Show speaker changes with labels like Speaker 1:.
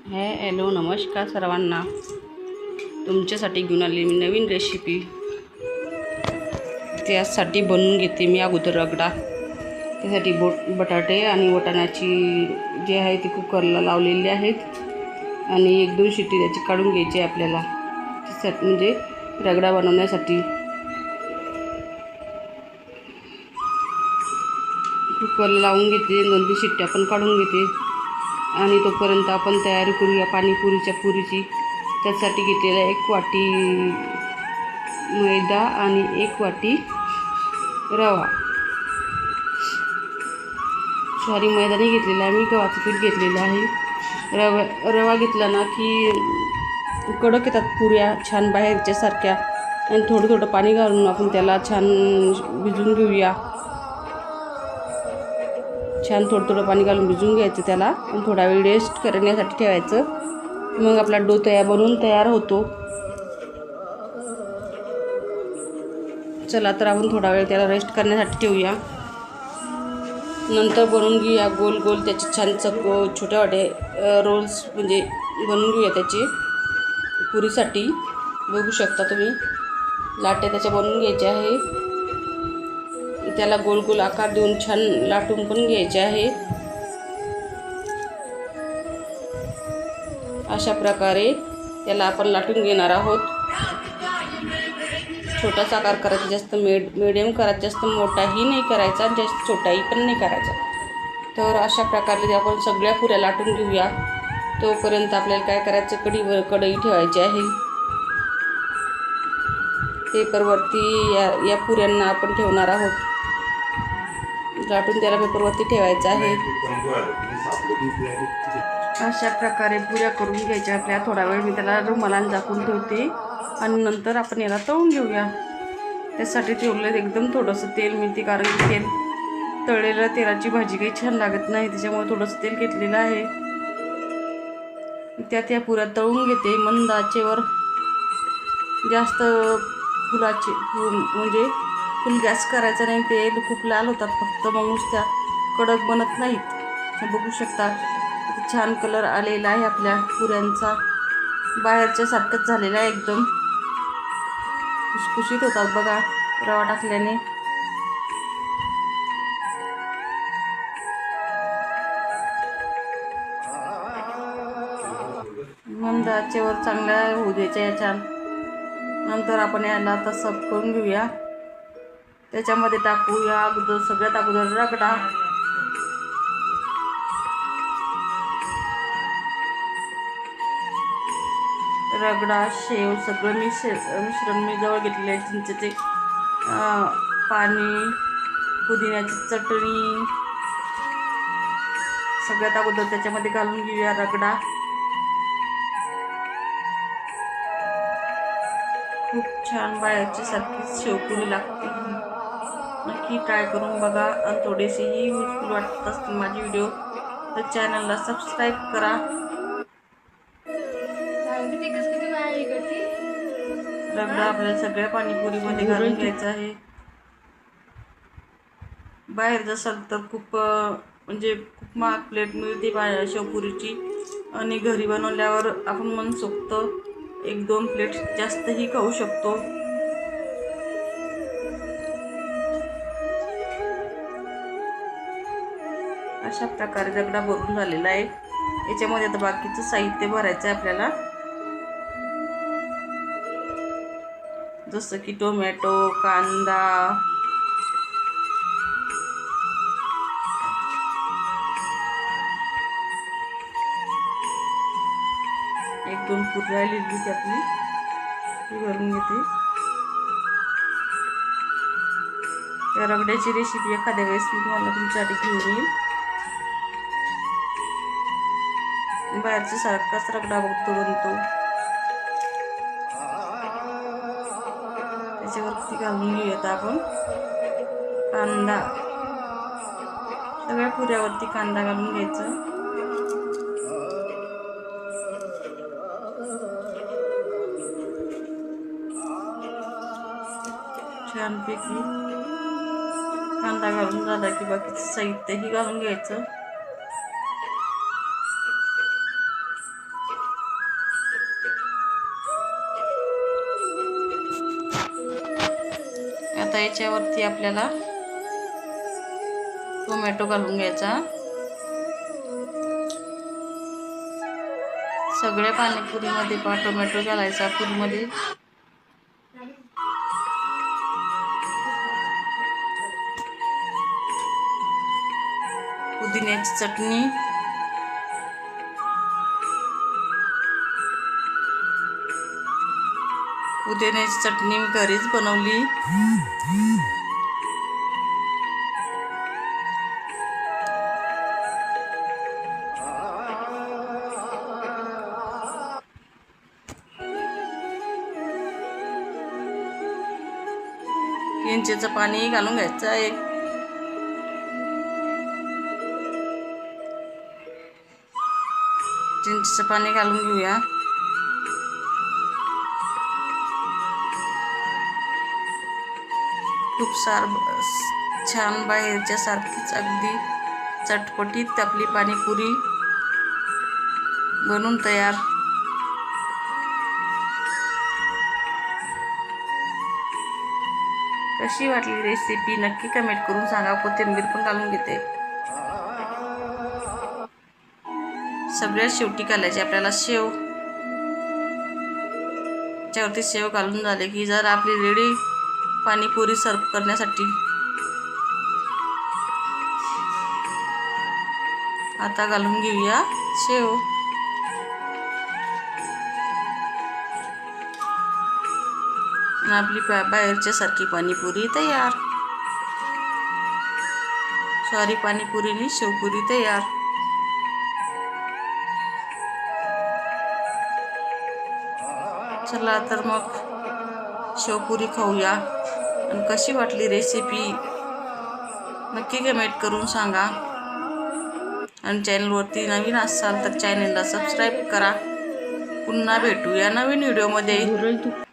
Speaker 1: Hello नमस्कार सर्वांना. तुमच्यासाठी घेऊन आली मी नवीन रेसिपी. त्यासाठी बनवून घेते मी अगोदर रगडा. त्यासाठी बटाटे आणि वाटाण्याची जे आहे ती कुकरला लावलेली आहेत आणि 1-2 शिट्टी त्याची काढून घ्यायची आहे आपल्याला. त्यासाठी म्हणजे रगडा बनवण्यासाठी कुकरला लावून घेते. 2-3 शिट्ट्या पण काढून घेते आणि तोपर्यंत आपण तयारी करूया पाणीपुरीच्या पुरीची. त्यासाठी घेतलेला 1 वाटी मैदा आणि 1 वाटी रवा. सॉरी, मैदा नाही घेतलेला आहे मी, गव्हाचं पीठ घेतलेलं आहे. रवा घेतला ना की कडक येतात पुऱ्या छान बाहेरच्यासारख्या. आणि थोडं थोडं पाणी घालून आपण त्याला छान भिजवून घेऊया. छान थोडं थोडं पाणी घालून भिजवून घ्यायचं त्याला आणि थोडा वेळ रेस्ट करण्यासाठी ठेवायचं. मग आपला डो बनवून तयार होतो. चला तर आपण थोडा वेळ त्याला रेस्ट करण्यासाठी ठेवूया. नंतर बनवून घेऊया गोल गोल त्याचे छान छोट्या वाटे रोल्स म्हणजे बनवून घेऊया त्याचे पुरीसाठी. बघू शकता तुम्ही लाट्या त्याच्या बनवून घ्यायच्या आहे. त्याला गोल गोल आकार देऊन छान लाटून पण घ्यायचे आहे. अशा प्रकारे त्याला आपण लाटून घेणार आहोत. छोटासा आकार करायचा, जास्त मिडियम करायचा, जास्त मोठाही नाही करायचा, जास्त छोटाही पण नाही करायचा. तर अशा प्रकारे आपण सगळ्या पुऱ्या लाटून घेऊया. तोपर्यंत आपल्याला काय करायचं, कढई ठेवायची आहे. पेपरवरती या पुऱ्यांना आपण ठेवणार आहोत. लाटून त्याला पेपरवरती ठेवायचं आहे. अशा प्रकारे पुऱ्या करून घ्यायच्या आपल्या. थोडा वेळ मी त्याला रुमालाने झाकून ठेवते आणि नंतर आपण याला तळून घेऊया. त्यासाठी ठेवलं एकदम थोडंसं तेल मिळते, कारण की तेल तळलेल्या तेलाची भाजी काही छान लागत नाही, त्याच्यामुळे थोडंसं तेल घेतलेलं आहे. त्यात या पुऱ्या तळून घेते मंद आचेवर. जास्त म्हणजे फुल गॅस करायचा नाही, तेल खूप लाल होतात फक्त, मग नुसत्या कडक बनत नाहीत. बघू शकता किती छान कलर आलेला आहे आपल्या पुऱ्यांचा. बाहेरच्या सारखंच झालेला आहे, एकदम खुसखुशीत होतात बघा रवा टाकल्याने. मंद आचेवर चांगल्या होऊ द्यायच्या या छान. नंतर आपण याला आता सर्व करून घेऊया. त्याच्यामध्ये टाकूया सगळ्यात अगोदर रगडा. शेव सगळं मिश्रण मी जवळ घेतलेलं आहे. चिंचेचे पाणी, पुदिन्याची चटणी सगळ्यात अगोदर त्याच्यामध्ये घालून घेऊया रगडा. खूप छान बाहेरची सारखी शेवपुरी लागते. नक्की ट्राय करून बघा. आणि थोडीशीही युजफुल वाटत असतील माझी व्हिडिओ तर चॅनलला सबस्क्राईब करा. रगडा आपल्याला सगळ्या पाणीपुरीमध्ये घालून घ्यायचा आहे. बाहेर जसाल तर खूप महाग प्लेट मिळते शेवपुरीची, आणि घरी बनवल्यावर आपण मनसोक्त 1-2 प्लेट जास्तही खाऊ शकतो. अशा प्रकारे रगडा भरून झालेला आहे. याच्यामध्ये आता बाकीचं साहित्य भरायचं आहे आपल्याला, जसं की टोमॅटो, कांदा, एक 2 पुरी राहिलेली त्यातली ती भरून घेते. त्या रगड्याची रेसिपी एखाद्या वेळेस मी तुम्हाला तुमच्यासाठी घेऊन येईल. बाहेरच्या सारखाच रगडा बनतो. त्याच्यावरती घालून घेऊयात आपण कांदा. सगळ्या पुऱ्यावरती कांदा घालून घ्यायचा. छानपैकी कांदा घालून झाला की बाकीचं साहित्यही घालून घ्यायचं. याच्यावरती आपल्याला टोमॅटो घालून घ्यायचा. सगळ्या पाणीपुरीमध्ये टोमॅटो घालायचा पुरीमध्ये. पुदिन्याची चटणी, पुदिन्याची चटणी मी घरीच बनवली. चिंचेचं पाणी घालून घ्यायचं आहे. चिंचेचं पाणी घालून घेऊया. खूप छान बाहेरच्या सारखीच अगदी चटपटीत आपली पाणीपुरी बनून तयार. कशी वाटली रेसिपी नक्की कमेंट करून सांगा. कोथिंबीर पण घालून घेते. सगळ्यात शेवटी घालायची आपल्याला शेव. त्याच्यावरती शेव घालून झाले की जर आपली रेडी पाणीपुरी सर्व करण्यासाठी. आता घालून घेऊया शेव. आपली बाहेरच्या सारखी पाणीपुरी तयार. सॉरी, पाणीपुरी नाही, शेवपुरी तयार. चला तर मग शेवपुरी खाऊया. आणि कशी वाटली रेसिपी नक्की कमेंट करून सांगा. आणि चॅनलवरती नवीन असाल तर चॅनलला सबस्क्राईब करा. पुन्हा भेटूया नवीन व्हिडिओमध्ये.